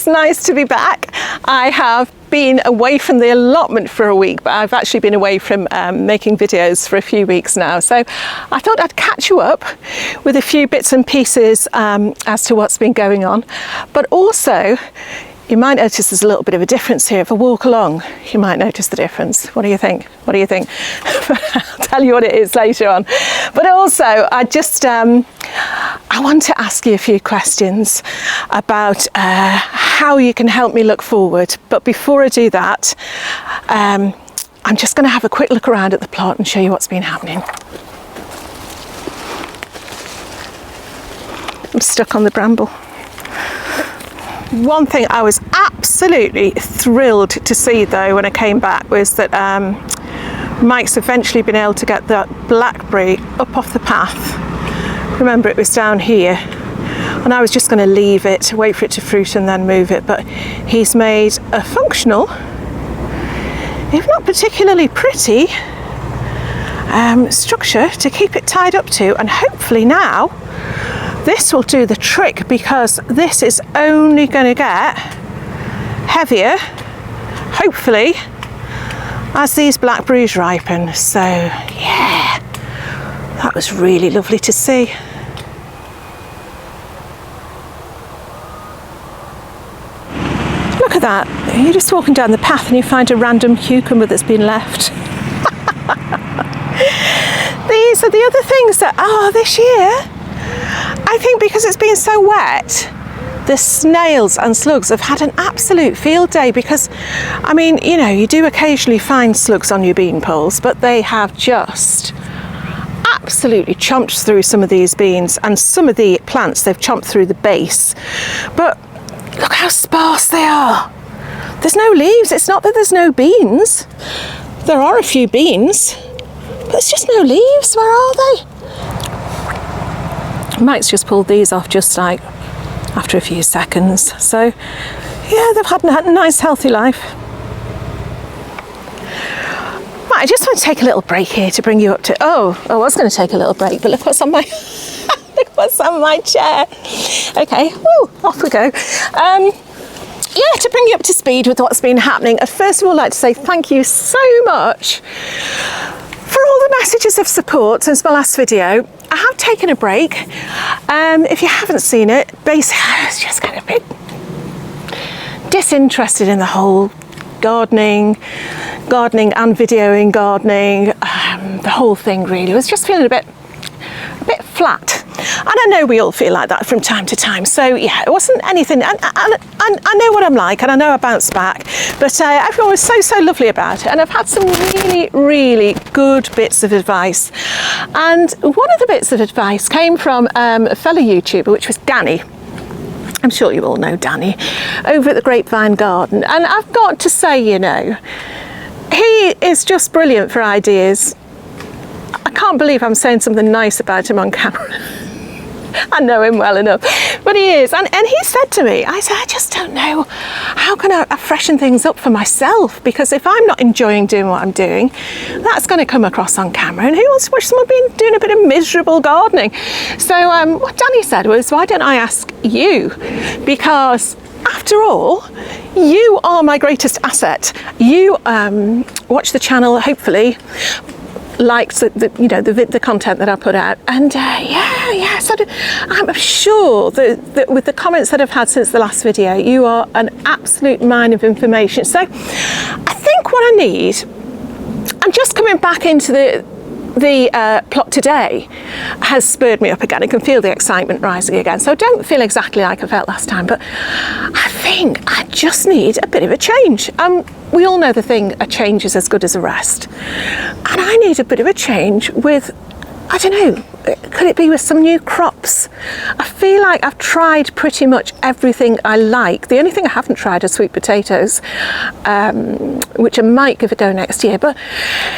nice to be back. I have been away from the allotment for a week, but I've actually been away from making videos for a few weeks now. So I thought I'd catch you up with a few bits and pieces as to what's been going on. But also, you might notice there's a little bit of a difference here. If I walk along, you might notice the difference. What do you think? What do you think? I'll tell you what it is later on. But also, I want to ask you a few questions about how you can help me look forward. But before I do that, I'm just going to have a quick look around at the plot and show you what's been happening. I'm stuck on the bramble. One thing I was absolutely thrilled to see though when I came back was that Mike's eventually been able to get that blackberry up off the path. Remember, it was down here and I was just going to leave it, wait for it to fruit and then move it, but he's made a functional, if not particularly pretty, structure to keep it tied up to, and hopefully now this will do the trick, because this is only going to get heavier, hopefully, as these blackberries ripen. So yeah, that was really lovely to see. Look at that. You're just walking down the path and you find a random cucumber that's been left. These are the other things that, this year, I think because it's been so wet, the snails and slugs have had an absolute field day, because, I mean, you know, you do occasionally find slugs on your bean poles, but they have just absolutely chomped through some of these beans, and some of the plants they've chomped through the base. But look how sparse they are. There's no leaves. It's not that there's no beans. There are a few beans, but there's just no leaves. Where are they? Mike's just pulled these off just like after a few seconds. So yeah, they've had a nice healthy life. Right, I just want to take a little break here to bring you up to, I was going to take a little break, but look what's on my look what's on my chair. Okay, woo, off we go. Yeah, to bring you up to speed with what's been happening, I'd first of all like to say thank you so much for all the messages of support since my last video. I have taken a break. If you haven't seen it, basically I was just kind of a bit disinterested in the whole gardening and videoing gardening, the whole thing really. I was just feeling a bit flat. And I know we all feel like that from time to time. So yeah, it wasn't anything, and I know what I'm like, and I know I bounce back, but everyone was so lovely about it, and I've had some really good bits of advice. And one of the bits of advice came from a fellow YouTuber, which was Danny. I'm sure you all know Danny, over at the Grapevine Garden. And I've got to say, you know, he is just brilliant for ideas. I can't believe I'm saying something nice about him on camera. I know him well enough, but he is. And he said to me, I said, I just don't know, how can I freshen things up for myself? Because if I'm not enjoying doing what I'm doing, that's going to come across on camera. And who wants to watch someone being doing a bit of miserable gardening? So what Danny said was, why don't I ask you? Because after all, you are my greatest asset. You watch the channel, hopefully, liked the content that I put out, and yeah, so I'm sure that with the comments that I've had since the last video, you are an absolute mine of information. So I think what I need, I'm just coming back into the plot today, has spurred me up again. I can feel the excitement rising again, so I don't feel exactly like I felt last time, but I think I just need a bit of a change. We all know the thing, a change is as good as a rest, and I need a bit of a change with, I don't know, could it be with some new crops? I feel like I've tried pretty much everything I like. The only thing I haven't tried are sweet potatoes, which I might give a go next year. But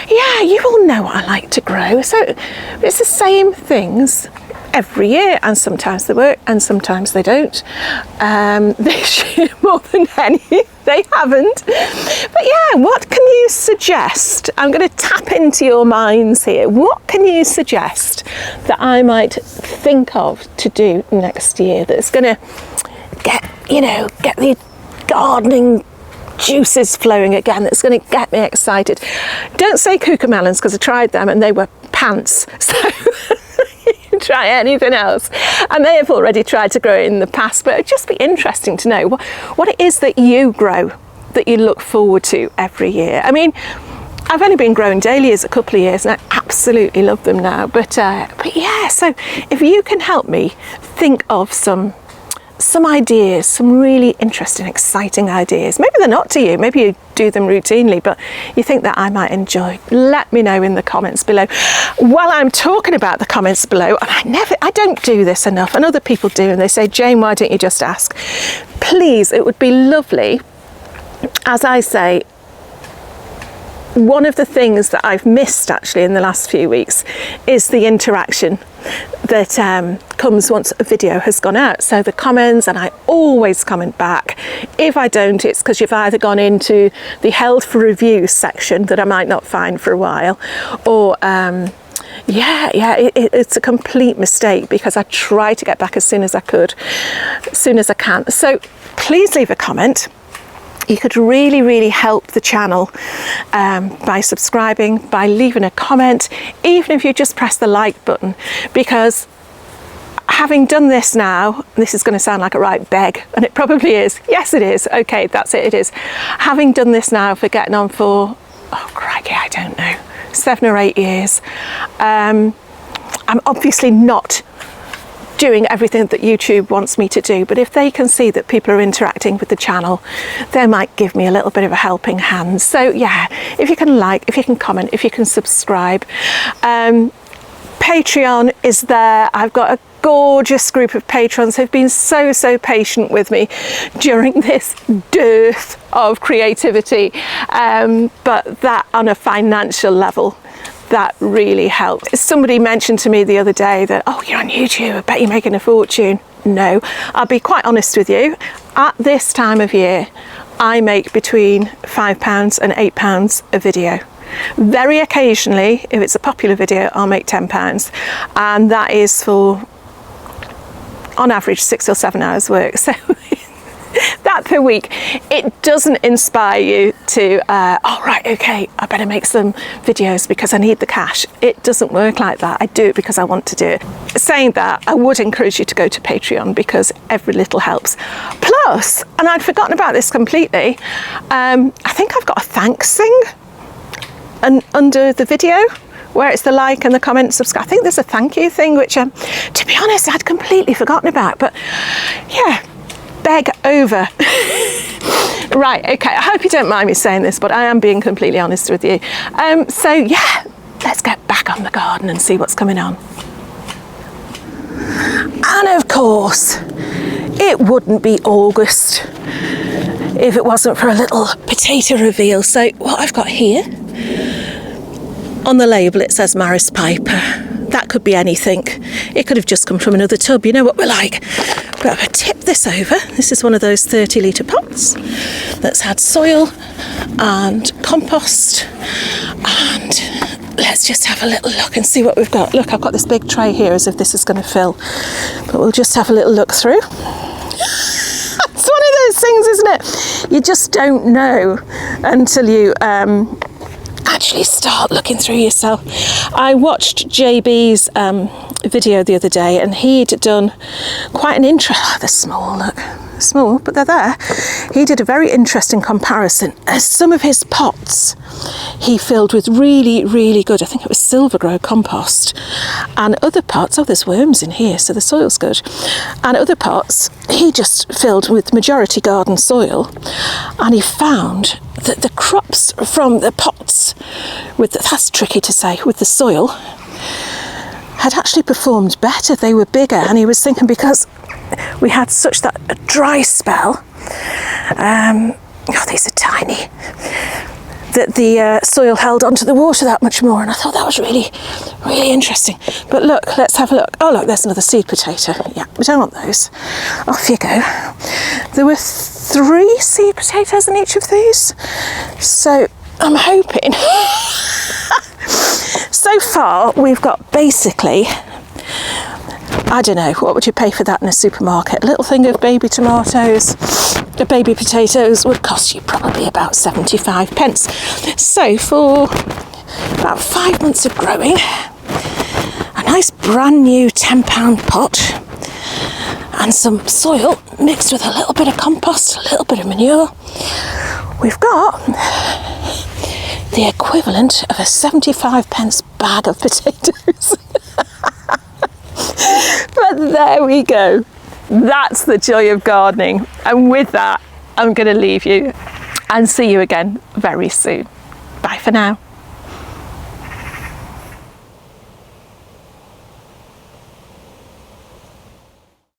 yeah, you all know what I like to grow. So it's the same things every year, and sometimes they work and sometimes they don't. This year more than any, they haven't. But yeah, what can you suggest? I'm going to tap into your minds here. What can you suggest that I might think of to do next year that's going to get the gardening juices flowing again that's going to get me excited. Don't say cucamelons, because I tried them and they were pants. So you try anything else. I may have already tried to grow it in the past, but it'd just be interesting to know what it is that you grow that you look forward to every year. I mean, I've only been growing dahlias a couple of years and I absolutely love them now. But yeah, so if you can help me think of some ideas, some really interesting, exciting ideas. Maybe they're not to you, maybe you do them routinely, but you think that I might enjoy. Let me know in the comments below. While I'm talking about the comments below, and I don't do this enough, and other people do, and they say, Jane, why don't you just ask? Please, it would be lovely, as I say, one of the things that I've missed actually in the last few weeks is the interaction that comes once a video has gone out. So the comments, and I always comment back. If I don't, it's because you've either gone into the held for review section that I might not find for a while, or it's a complete mistake, because I try to get back as soon as I can. So please leave a comment. You could really, really help the channel by subscribing, by leaving a comment, even if you just press the like button, because having done this now, this is going to sound like a right beg, and it probably is. Yes, it is. Okay, that's it, it is. Having done this now for getting on for, oh crikey, I don't know, 7 or 8 years, I'm obviously not doing everything that YouTube wants me to do, but if they can see that people are interacting with the channel, they might give me a little bit of a helping hand. So yeah, if you can like, if you can comment, if you can subscribe. Patreon is there. I've got a gorgeous group of patrons who've been so patient with me during this dearth of creativity, but that on a financial level, that really helped. Somebody mentioned to me the other day that, oh, you're on YouTube, I bet you're making a fortune. No, I'll be quite honest with you. At this time of year, I make between £5 and £8 a video. Very occasionally, if it's a popular video, I'll make £10, and that is for, on average, 6 or 7 hours work. So that per week. It doesn't inspire you to, oh right, okay, I better make some videos because I need the cash. It doesn't work like that. I do it because I want to do it. Saying that, I would encourage you to go to Patreon, because every little helps. Plus, and I'd forgotten about this completely, I think I've got a thanks thing under the video, where it's the like and the comment, subscribe. I think there's a thank you thing, which to be honest, I'd completely forgotten about, but yeah, beg over. Right, okay, I hope you don't mind me saying this, but I am being completely honest with you. So yeah, let's get back on the garden and see what's coming on. And of course, it wouldn't be August if it wasn't for a little potato reveal. So what I've got here, on the label it says Maris Piper. That could be anything. It could have just come from another tub, you know what we're like. But I'm going to tip this over. This is one of those 30-litre pots that's had soil and compost. And let's just have a little look and see what we've got. Look, I've got this big tray here as if this is going to fill. But we'll just have a little look through. It's one of those things, isn't it? You just don't know until you actually start looking through yourself. I watched JB's video the other day, and he'd done quite an they're small, look, small, but they're there. He did a very interesting comparison. As some of his pots he filled with really good, I think it was silver grow compost, and other pots, oh there's worms in here so the soil's good, and other pots he just filled with majority garden soil, and he found that the crops from the pots with that's tricky to say, with the soil, had actually performed better. They were bigger, and he was thinking because we had such that a dry spell, oh these are tiny, that the soil held onto the water that much more, and I thought that was really interesting. But look, let's have a look. Oh look, there's another seed potato. Yeah, we don't want those. Off you go. There were 3 seed potatoes in each of these, so I'm hoping. So far we've got basically, I don't know, what would you pay for that in a supermarket? A little thing of baby tomatoes, the baby potatoes would cost you probably about 75 pence. So for about 5 months of growing, a nice brand new £10 pot and some soil mixed with a little bit of compost, a little bit of manure, we've got the equivalent of a 75 pence bag of potatoes. But there we go. That's the joy of gardening. And with that, I'm going to leave you and see you again very soon. Bye for now.